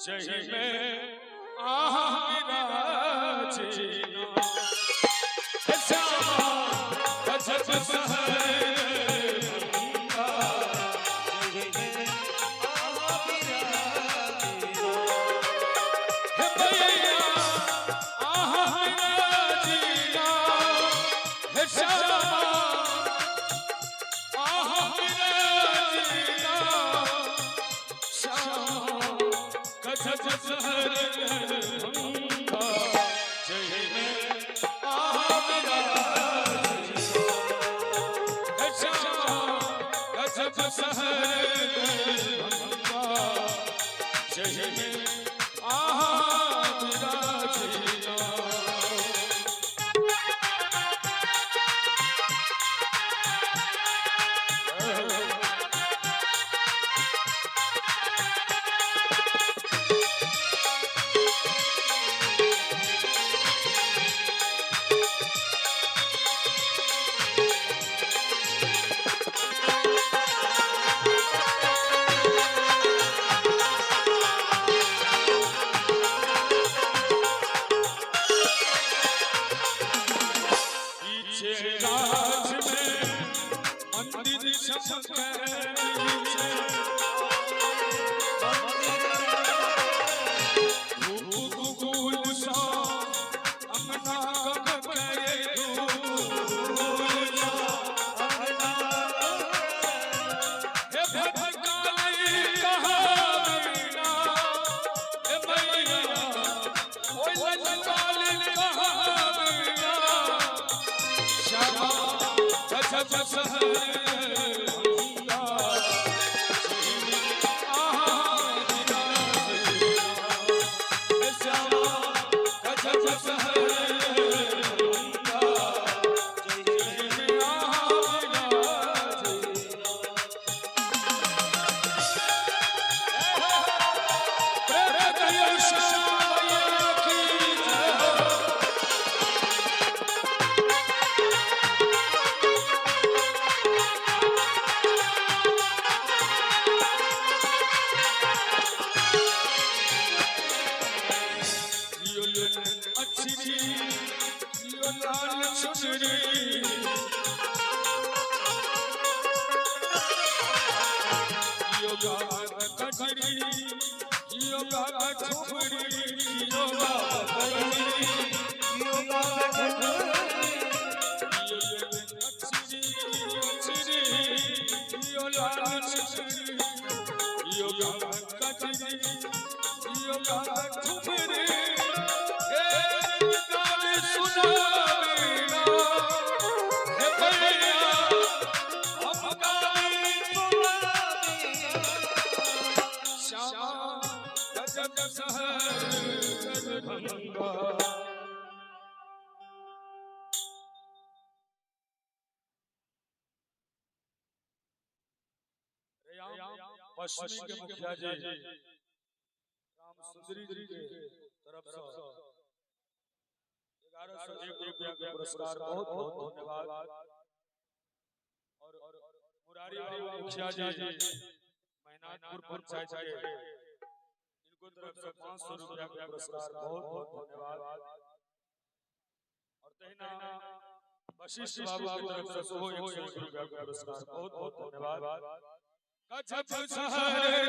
जही में आहा जीना श्यामा गजब सहर पश्चिमी के मुखिया जी राम सुंदरी जी के तरफ से 1101 रुपया का पुरस्कार बहुत बहुत धन्यवाद। और मुरारी मुखिया जी मैनापुर पंचायत के इनको तरफ से 500 रुपया का पुरस्कार बहुत बहुत धन्यवाद। और तहिना वशिष्ठ बाबू की तरफ से 101 रुपया का पुरस्कार बहुत बहुत धन्यवाद। गजब सहर